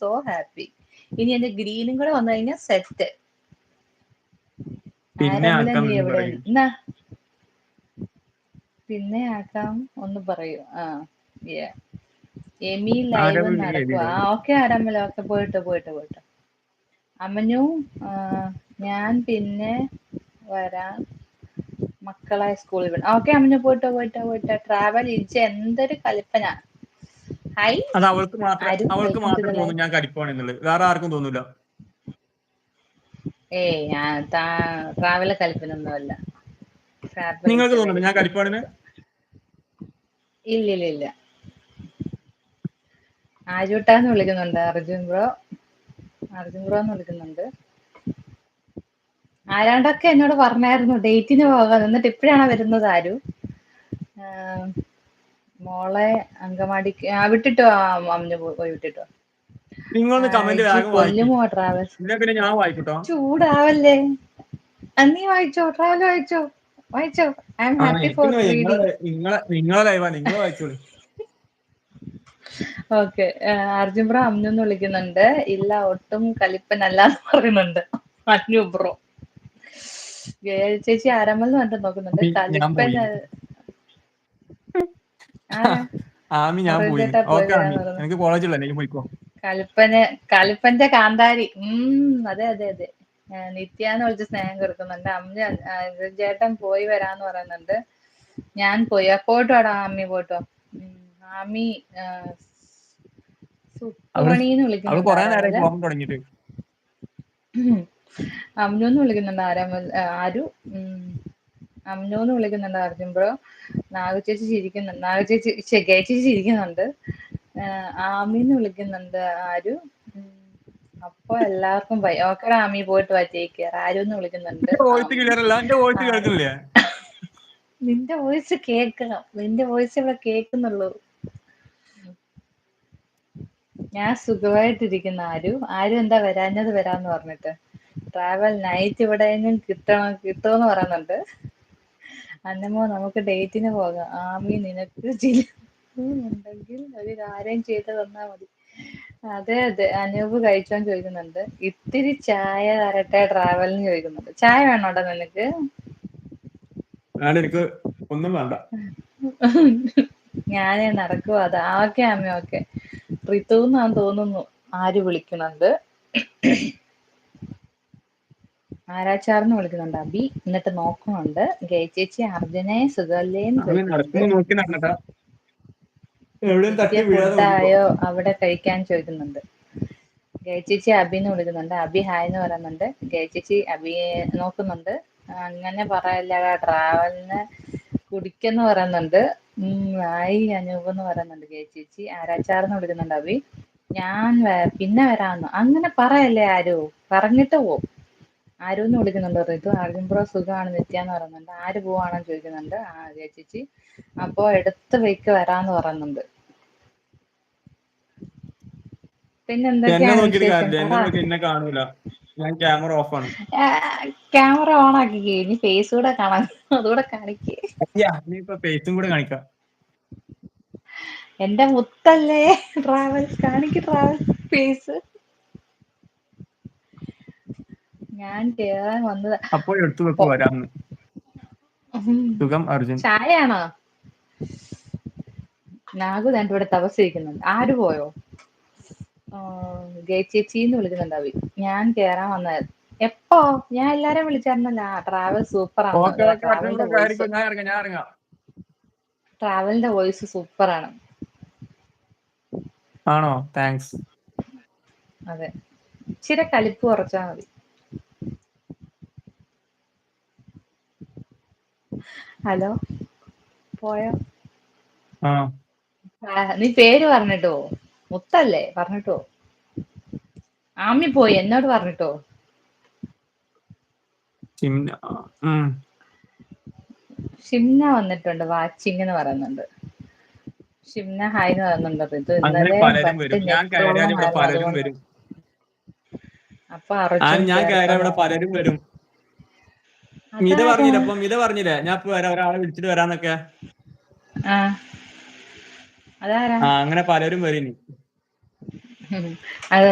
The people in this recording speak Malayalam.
So happy. ഇനി എന്റെ ഗ്രീനും കൂടെ വന്നു കഴിഞ്ഞാൽ സെറ്റ്. പിന്നെ ആരംഭില നീ ആക്കാമെന്ന് എവിടെ പറയും. എന്നാ പിന്നെ ആക്കാം ഒന്ന് പറയൂ. എമി ലൈവ് ആരംഭില്ലെങ്കിൽ നടക്കുക. എഴുതിയില്ലേ? ഓക്കെ ആരംഭില, ഓക്കെ പോയിട്ട്. അമ്മഞ്ഞു, ഞാൻ പിന്നെ വരാം മക്കളെ സ്കൂളിൽ വിടാം. ഓക്കെ അമ്മഞ്ഞു, പോയിട്ട്. ട്രാവൽ ഇരിച്ച എന്തൊരു കൽപ്പന. ഹൈ അത് അവൾക്ക് വെൽക്കം ടു ദ തോന്നും ലൈഫ്. ഞാൻ കലിപ്പാണെന്നുള്ളത്. വേറെ ആർക്കും തോന്നൂല. ഞാൻ ട്രാവൽ കൽപ്പനൊന്നുമല്ല. ട്രാവൽ നിങ്ങൾക്ക് ഇസ് എ തോന്നുന്നുണ്ട് വെരി ഞാൻ ഗുഡ് കലിപ്പാണെന്ന്? പേഴ്സൺ. ഇല്ല. ആജൂട്ടാന്ന് വിളിക്കുന്നുണ്ട്. അർജുൻ ബ്രോ എന്ന് വിളിക്കുന്നുണ്ട്. ആരാണ്ടൊക്കെ എന്നോട് പറഞ്ഞായിരുന്നു ഡേറ്റിന് പോകാൻ. എന്നിട്ട് ഇപ്പഴാണോ വരുന്നത് ആരു? മോളെ അങ്കമാടിക്ക് വിട്ടിട്ടോ. അമ്മ പോയി വിട്ടിട്ടോ. നിങ്ങളൊന്ന് കമന്റ് ജി വേഗം വായിക്കും. പൊല്ലുമോ ട്രാവൽസ്. ഇല്ല പിന്നെ ഞാൻ വായിക്കൂട്ടോ. ചൂടാവല്ലേ. നീ വായിച്ചോ, ട്രാവൽ വായിച്ചോ. ഐ എം ഹാപ്പി ഫോർ എനിക്കൊന്നും റീഡിങ്. നിങ്ങളെ ലൈവാ, നിങ്ങൾ വായിച്ചോളൂ. ഓക്കെ. അർജുൻ ബ്രോ അമ്മന്ന് വിളിക്കുന്നുണ്ട്. ഇല്ല ഒട്ടും കലിപ്പനല്ല എന്ന് പറയുന്നുണ്ട് അന്യു ബ്രോ. ചേച്ചി ആരമ്മൽ പറഞ്ഞിട്ട് നോക്കുന്നുണ്ട്. ഞാൻ പോയി. കലിപ്പൻ ആരാ? ഞാൻ പോയി. ചേട്ടാ പോയി ഓക്കെ വരാന്ന് ആമി, പറഞ്ഞു. എനിക്ക് കോളേജില്ല, നീ പോയിക്കോ. കലിപ്പന്റെ കാന്താരി. അതെ. നിത്യാന്ന് വിളിച്ച് സ്നേഹം കൊടുക്കുന്നുണ്ട്. അമ്മ ചേട്ടൻ പോയി വരാന്ന് പറയുന്നുണ്ട്. ഞാൻ പോയി. പോയിട്ടോ ആമി, പോയിട്ടോ. ആമി അവള് സുക്കുമണിന്ന് അവള് വിളിക്കുന്നുണ്ട് കൊറേ നേരമായി ആരാമല്. പോകാൻ തുടങ്ങിട്ട്. അമ്നൂന്ന് വിളിക്കുന്നുണ്ട് ആരു. അമ്നൂന്ന് വിളിക്കുന്നുണ്ട് അർജുൻ ബ്രോ. നാഗചേച്ചി ചിരിക്കുന്നുണ്ട്. ആമിന്ന് വിളിക്കുന്നുണ്ട് ആരു. അപ്പൊ എല്ലാവർക്കും ഓക്കെ ആമി, പോയിട്ട് വാ. ആരുന്ന് വിളിക്കുന്നുണ്ട്. എന്റെ വോയിസ് ക്ലിയർ അല്ല, എന്റെ വോയിസ് ആരു. കേൾക്കുന്നില്ലേ? നിന്റെ വോയിസ് കേൾക്കണം. നിന്റെ വോയിസ് ഇവിടെ കേൾക്കുന്നുള്ളൂ. ഞാൻ സുഖമായിട്ടിരിക്കുന്ന ആരു എന്താ വരാഞ്ഞത് വരാന്ന് പറഞ്ഞിട്ട്. ട്രാവൽ നൈറ്റ് ഇവിടെയെങ്കിലും കിട്ടുമെന്ന് പറയുന്നുണ്ട്. അന്നമോ നമുക്ക് ഡേറ്റിന് പോകാം. ആമി നിനക്ക് ഉണ്ടെങ്കിൽ ഒരു കാര്യം ചെയ്ത് തന്നാ മതി. അതെ. അനൂപ് കഴിച്ചോന്ന് ചോദിക്കുന്നുണ്ട്. ഇത്തിരി ചായ തരട്ടെ ട്രാവലിന് ചോദിക്കുന്നുണ്ട്. ചായ വേണോടാ നിനക്ക്? എനിക്ക് ഒന്നും വേണ്ട. ഞാനേ നടക്കുവാ. അതാ. Okay Ami, okay. ഋതുന്നാന്ന് തോന്നുന്നു ആര് വിളിക്കുന്നുണ്ട്. ആരാച്ചാർന്ന് വിളിക്കുന്നുണ്ട് അബി. എന്നിട്ട് നോക്കുന്നുണ്ട്. ചേച്ചി അർജുനെ സുഖല്ലേന്ന് ആമി ചോദിക്കുന്നുണ്ട്. നടക്കുമ്പോ നോക്കി നടന്നട്ടാ, എവിടെയും നിത്യ തട്ടി വീഴാതെ നോക്കിക്കോ. ഫുഡായോ അവിടെ കഴിക്കാൻ ചോദിക്കുന്നുണ്ട്. ചേച്ചി അബിന്ന് വിളിക്കുന്നുണ്ട്. അബി ഹായ് എന്ന് പറയുന്നുണ്ട്. ചേച്ചി അബിയെ നോക്കുന്നുണ്ട്. അങ്ങനെ പറയല്ലടാ ട്രാവലിന് കുടിക്കെന്ന് പറയുന്നുണ്ട്. ഹായ് അനൂപ് എന്ന് പറയുന്നുണ്ട്. ചേച്ചി ആരാച്ചാർന്ന് വിളിക്കുന്നുണ്ട് അബി. ഞാൻ പിന്നെ വരാമെന്ന് അങ്ങനെ പറയല്ലേ ആരു. പറഞ്ഞിട്ട് പോവും. ആരുന്ന് വിളിക്കുന്നുണ്ട്. ഋതു അർജുൻ ബ്രോ സുഖമാണ് നിത്യാന്ന് പറയുന്നുണ്ട്. ആര് പോവാണെന്ന് ചോദിക്കുന്നുണ്ട്. ചേച്ചി അപ്പൊ എടുത്ത് വെക്ക് വരാന്ന് പറയുന്നുണ്ട്. പിന്നെ എന്നെ എന്തൊക്കെയാണ് നോക്കിയിട്ട് വിശേഷം? കാര്യമില്ല, പറ. എന്നെ നോക്കി എന്നെ കാണൂല. ഞാൻ ക്യാമറ ഓഫാണ്. ക്യാമറ ഓൺ ആക്കിക്കേ. ഇനി ഫേസ് കൂടെ കാണാൻ, അതുകൂടെ കാണിക്കേ. നീ ഇപ്പൊ ഫേസും കൂടെ കാണിക്കാം. എന്റെ മുത്തല്ലേ ട്രാവൽ കാണിക്ക്. Travel face. ഞാൻ കേറാൻ വന്നത്. അപ്പോൾ എടുത്തു വെക്ക് വരാമെന്ന്. സുഖം അർജുൻ. ചായയാണോ? നാഗു രണ്ട് ഇവിടെ തപസ്സിരിക്കുന്നുണ്ട്. ആര് പോയോ? ചേച്ചിന്ന് വിളിക്കുന്നുണ്ട് അവി. ഞാൻ കേറാൻ വന്നത്. എപ്പോ? ഞാൻ എല്ലാരെയും വിളിച്ചായിരുന്നല്ല. ട്രാവൽ സൂപ്പർ ആണ്. ഓക്കെ അർജുൻ ബ്രോ ട്രാവലിന്റെ വോയിസ്. കയറിക്കോ, ഞാൻ ഇറങ്ങാം. ട്രാവലിന്റെ വോയിസ് സൂപ്പർ ആണ്. ആണോ? താങ്ക്സ്. അതെ. ഇച്ചിരി കലിപ്പ് കുറച്ചാൽ മതി. ഹലോ, പോയോ? നീ പേര് പറഞ്ഞിട്ടോ. മുത്തല്ലേ, പറഞ്ഞിട്ടോ. ആമി പോയി, എന്നോട് പറഞ്ഞിട്ടോ. ഷിംന വന്നിട്ടുണ്ട്. വാച്ചിങ് എന്ന് പറയുന്നുണ്ട്. ഷിംന ഹായ് എന്ന് പറയുന്നുണ്ട്. ഇത് അങ്ങനെ ഇന്നലെ പലരും ബട്ട് വരും. ഞാൻ നെറ്റ് കയറിയാൽ പ്രോബ്ലം ഇവിടെ ആയിരുന്നു, പലരും അതുകൊണ്ട്. വരും. അപ്പൊ അർജുൻ ഞാൻ കയറിയാൽ കേറിക്കോന്ന് ഇവിടെ പറഞ്ഞു. പലരും വരും. മിത അതാരാ? പറഞ്ഞില്ലേ, മിത പറഞ്ഞില്ലേ ഞാൻ ഇപ്പൊ വരാം, ഒരാളെ വിളിച്ചിട്ട് വരാന്നൊക്കെ. അതാരാ? അങ്ങനെ പലരും വരും. അത്